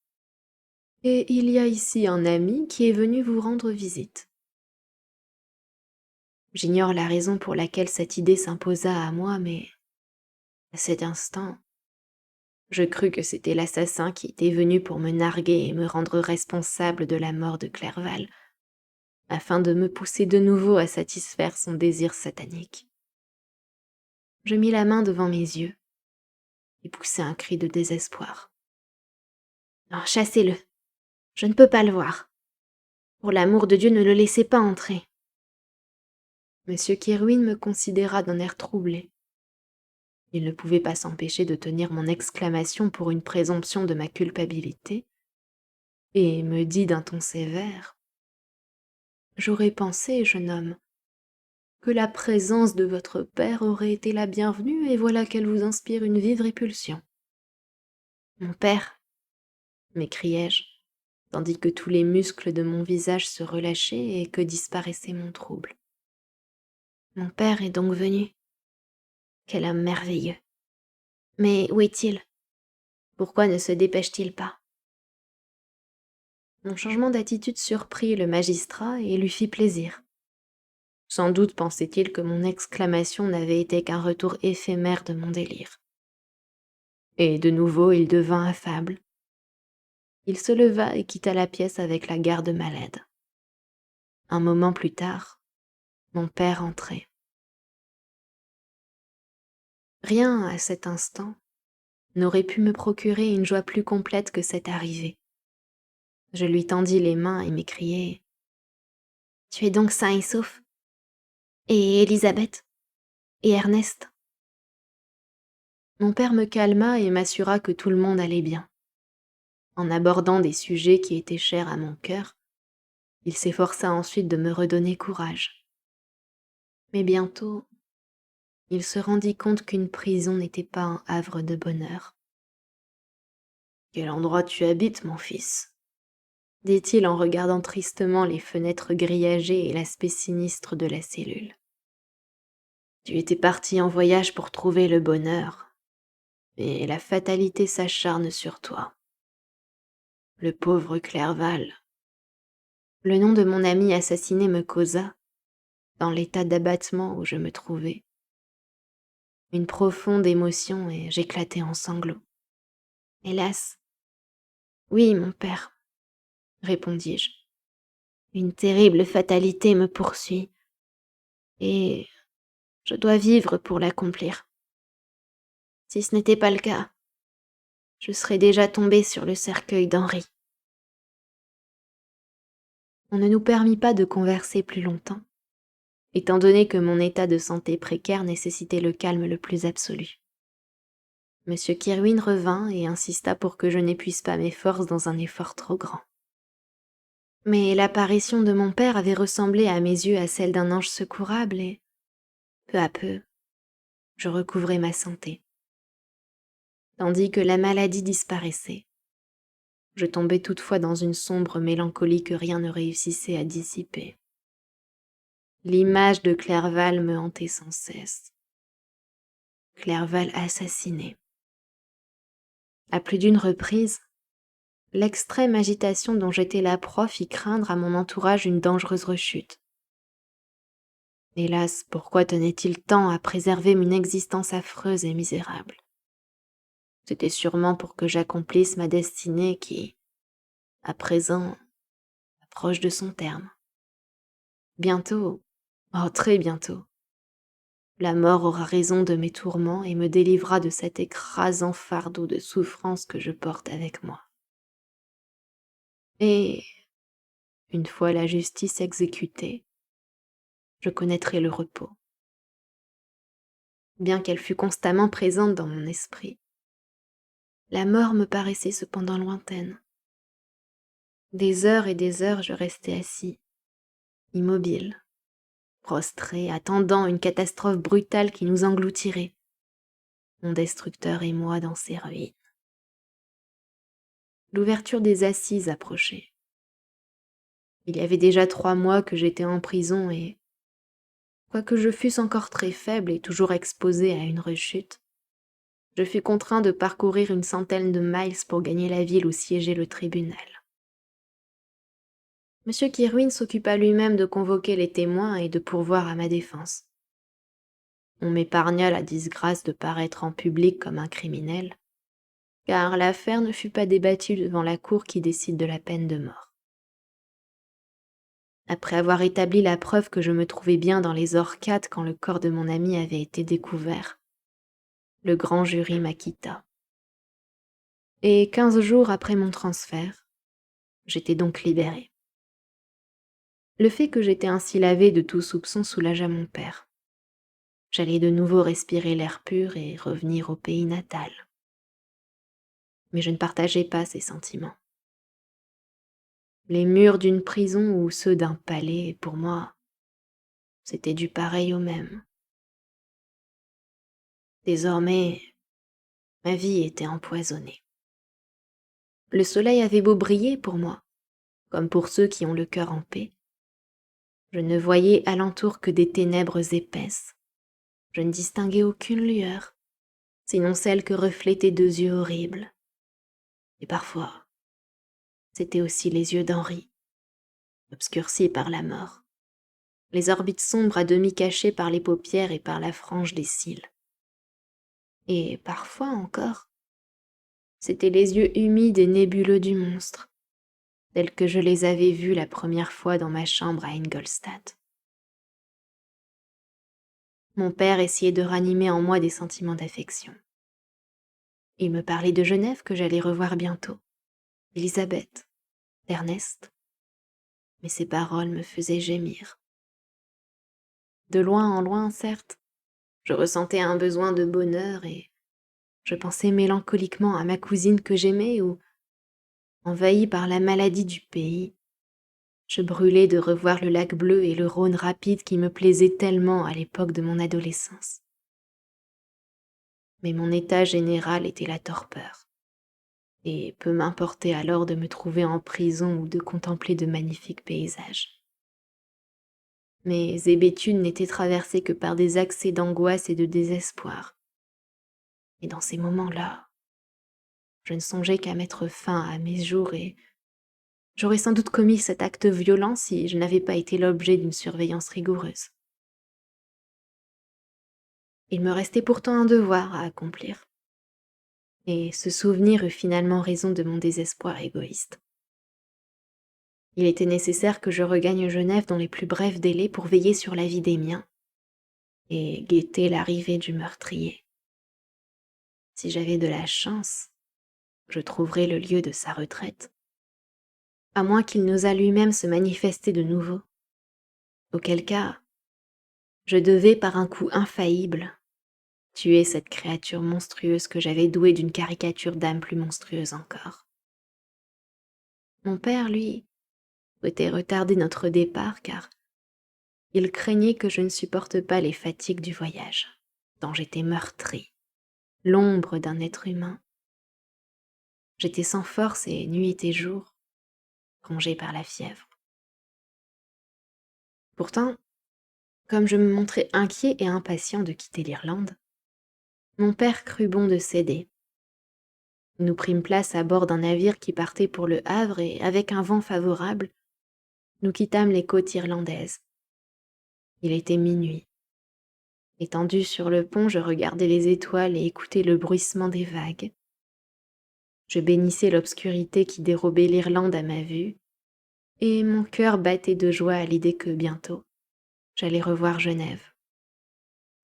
Et il y a ici un ami qui est venu vous rendre visite. J'ignore la raison pour laquelle cette idée s'imposa à moi, mais à cet instant, je crus que c'était l'assassin qui était venu pour me narguer et me rendre responsable de la mort de Clerval, afin de me pousser de nouveau à satisfaire son désir satanique. Je mis la main devant mes yeux et poussai un cri de désespoir. Non, chassez-le. Je ne peux pas le voir. Pour l'amour de Dieu, ne le laissez pas entrer. Monsieur Kirwin me considéra d'un air troublé. Il ne pouvait pas s'empêcher de tenir mon exclamation pour une présomption de ma culpabilité, et me dit d'un ton sévère: J'aurais pensé, jeune homme, que la présence de votre père aurait été la bienvenue, et voilà qu'elle vous inspire une vive répulsion. Mon père, m'écriai-je, tandis que tous les muscles de mon visage se relâchaient et que disparaissait mon trouble. Mon père est donc venu. Quel homme merveilleux. Mais où est-il? Pourquoi ne se dépêche-t-il pas? Mon changement d'attitude surprit le magistrat et lui fit plaisir. Sans doute pensait-il que mon exclamation n'avait été qu'un retour éphémère de mon délire. Et de nouveau il devint affable. Il se leva et quitta la pièce avec la garde malade. Un moment plus tard, mon père entrait. Rien, à cet instant, n'aurait pu me procurer une joie plus complète que cette arrivée. Je lui tendis les mains et m'écriai: Tu es donc sain et sauf? Et Élisabeth? Et Ernest? Mon père me calma et m'assura que tout le monde allait bien. En abordant des sujets qui étaient chers à mon cœur, il s'efforça ensuite de me redonner courage. Mais bientôt, il se rendit compte qu'une prison n'était pas un havre de bonheur. Quel endroit tu habites, mon fils? Dit-il en regardant tristement les fenêtres grillagées et l'aspect sinistre de la cellule. Tu étais parti en voyage pour trouver le bonheur, mais la fatalité s'acharne sur toi. Le pauvre Clerval. Le nom de mon ami assassiné me causa, dans l'état d'abattement où je me trouvais. Une profonde émotion et j'éclatai en sanglots. Hélas, oui, mon père, répondis-je. Une terrible fatalité me poursuit et je dois vivre pour l'accomplir. Si ce n'était pas le cas, je serais déjà tombée sur le cercueil d'Henri. On ne nous permit pas de converser plus longtemps, étant donné que mon état de santé précaire nécessitait le calme le plus absolu. Monsieur Kirwin revint et insista pour que je n'épuise pas mes forces dans un effort trop grand. Mais l'apparition de mon père avait ressemblé à mes yeux à celle d'un ange secourable et, peu à peu, je recouvrais ma santé. Tandis que la maladie disparaissait, je tombais toutefois dans une sombre mélancolie que rien ne réussissait à dissiper. L'image de Clerval me hantait sans cesse. Clerval assassiné. À plus d'une reprise, l'extrême agitation dont j'étais la proie fit craindre à mon entourage une dangereuse rechute. Hélas, pourquoi tenait-il tant à préserver une existence affreuse et misérable? C'était sûrement pour que j'accomplisse ma destinée qui, à présent, approche de son terme. Bientôt, oh très bientôt, la mort aura raison de mes tourments et me délivrera de cet écrasant fardeau de souffrance que je porte avec moi. Et, une fois la justice exécutée, je connaîtrai le repos. Bien qu'elle fût constamment présente dans mon esprit, la mort me paraissait cependant lointaine. Des heures et des heures je restais assis, immobile, prostré, attendant une catastrophe brutale qui nous engloutirait, mon destructeur et moi dans ses ruines. L'ouverture des assises approchait. Il y avait déjà 3 mois que j'étais en prison et, quoique je fusse encore très faible et toujours exposé à une rechute, je fus contraint de parcourir une centaine de miles pour gagner la ville où siégeait le tribunal. M. Kirwin s'occupa lui-même de convoquer les témoins et de pourvoir à ma défense. On m'épargna la disgrâce de paraître en public comme un criminel, car l'affaire ne fut pas débattue devant la cour qui décide de la peine de mort. Après avoir établi la preuve que je me trouvais bien dans les orcades quand le corps de mon ami avait été découvert, le grand jury m'acquitta. Et 15 jours après mon transfert, j'étais donc libéré. Le fait que j'étais ainsi lavé de tout soupçon soulagea mon père. J'allais de nouveau respirer l'air pur et revenir au pays natal. Mais je ne partageais pas ces sentiments. Les murs d'une prison ou ceux d'un palais, pour moi, c'était du pareil au même. Désormais, ma vie était empoisonnée. Le soleil avait beau briller pour moi, comme pour ceux qui ont le cœur en paix. Je ne voyais alentour que des ténèbres épaisses. Je ne distinguais aucune lueur, sinon celle que reflétaient 2 yeux horribles. Et parfois, c'étaient aussi les yeux d'Henri, obscurcis par la mort, les orbites sombres à demi cachées par les paupières et par la frange des cils. Et parfois encore, c'étaient les yeux humides et nébuleux du monstre, tels que je les avais vus la première fois dans ma chambre à Ingolstadt. Mon père essayait de ranimer en moi des sentiments d'affection. Il me parlait de Genève que j'allais revoir bientôt, d'Elisabeth, d'Ernest, mais ces paroles me faisaient gémir. De loin en loin, certes, je ressentais un besoin de bonheur et je pensais mélancoliquement à ma cousine que j'aimais ou, envahie par la maladie du pays, je brûlais de revoir le lac bleu et le Rhône rapide qui me plaisaient tellement à l'époque de mon adolescence. Mais mon état général était la torpeur, et peu m'importait alors de me trouver en prison ou de contempler de magnifiques paysages. Mes hébétudes n'étaient traversées que par des accès d'angoisse et de désespoir. Et dans ces moments-là, je ne songeais qu'à mettre fin à mes jours et j'aurais sans doute commis cet acte violent si je n'avais pas été l'objet d'une surveillance rigoureuse. Il me restait pourtant un devoir à accomplir. Et ce souvenir eut finalement raison de mon désespoir égoïste. Il était nécessaire que je regagne Genève dans les plus brefs délais pour veiller sur la vie des miens et guetter l'arrivée du meurtrier. Si j'avais de la chance, je trouverais le lieu de sa retraite, à moins qu'il n'osât lui-même se manifester de nouveau, auquel cas, je devais par un coup infaillible tuer cette créature monstrueuse que j'avais douée d'une caricature d'âme plus monstrueuse encore. Mon père, lui, souhaitait retarder notre départ car il craignait que je ne supporte pas les fatigues du voyage, dont j'étais meurtrie, l'ombre d'un être humain. J'étais sans force et nuit et jour, rongée par la fièvre. Pourtant, comme je me montrais inquiet et impatient de quitter l'Irlande, mon père crut bon de céder. Nous prîmes place à bord d'un navire qui partait pour le Havre et, avec un vent favorable, nous quittâmes les côtes irlandaises. Il était minuit. Étendu sur le pont, je regardais les étoiles et écoutais le bruissement des vagues. Je bénissais l'obscurité qui dérobait l'Irlande à ma vue, et mon cœur battait de joie à l'idée que bientôt, j'allais revoir Genève.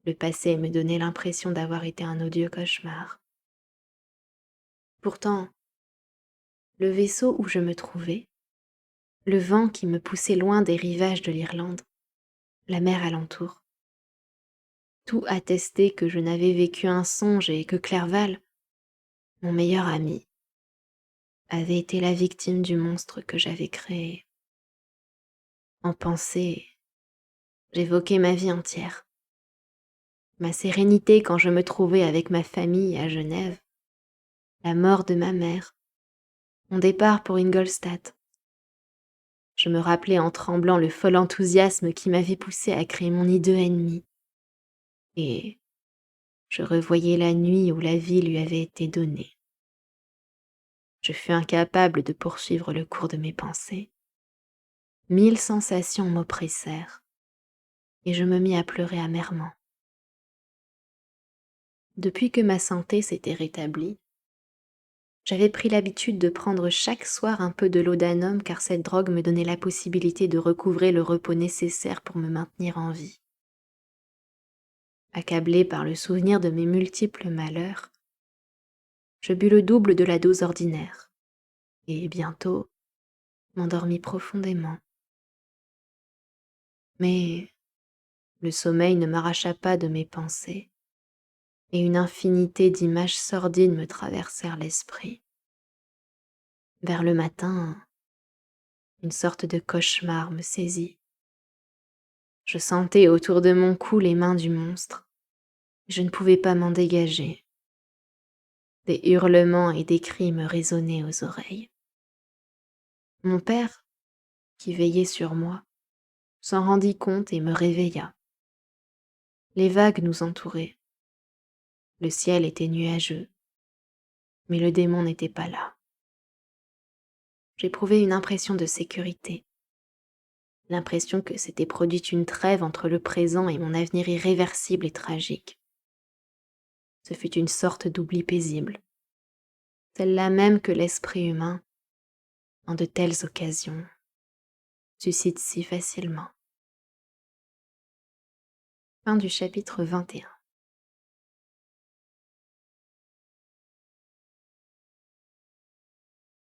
Le passé me donnait l'impression d'avoir été un odieux cauchemar. Pourtant, le vaisseau où je me trouvais, le vent qui me poussait loin des rivages de l'Irlande, la mer alentour, tout attestait que je n'avais vécu un songe et que Clerval, mon meilleur ami, avait été la victime du monstre que j'avais créé. En pensée, j'évoquais ma vie entière, ma sérénité quand je me trouvais avec ma famille à Genève, la mort de ma mère, mon départ pour Ingolstadt. Je me rappelais en tremblant le fol enthousiasme qui m'avait poussé à créer mon hideux ennemi. Et je revoyais la nuit où la vie lui avait été donnée. Je fus incapable de poursuivre le cours de mes pensées. 1000 sensations m'oppressèrent, et je me mis à pleurer amèrement. Depuis que ma santé s'était rétablie, j'avais pris l'habitude de prendre chaque soir un peu de laudanum car cette drogue me donnait la possibilité de recouvrer le repos nécessaire pour me maintenir en vie. Accablé par le souvenir de mes multiples malheurs, je bus le double de la dose ordinaire, et bientôt m'endormis profondément. Mais le sommeil ne m'arracha pas de mes pensées, et une infinité d'images sordides me traversèrent l'esprit. Vers le matin, une sorte de cauchemar me saisit. Je sentais autour de mon cou les mains du monstre. Je ne pouvais pas m'en dégager. Des hurlements et des cris me résonnaient aux oreilles. Mon père, qui veillait sur moi, s'en rendit compte et me réveilla. Les vagues nous entouraient. Le ciel était nuageux, mais le démon n'était pas là. J'éprouvais une impression de sécurité, l'impression que s'était produite une trêve entre le présent et mon avenir irréversible et tragique. Ce fut une sorte d'oubli paisible, celle-là même que l'esprit humain, en de telles occasions, suscite si facilement. Fin du chapitre 21.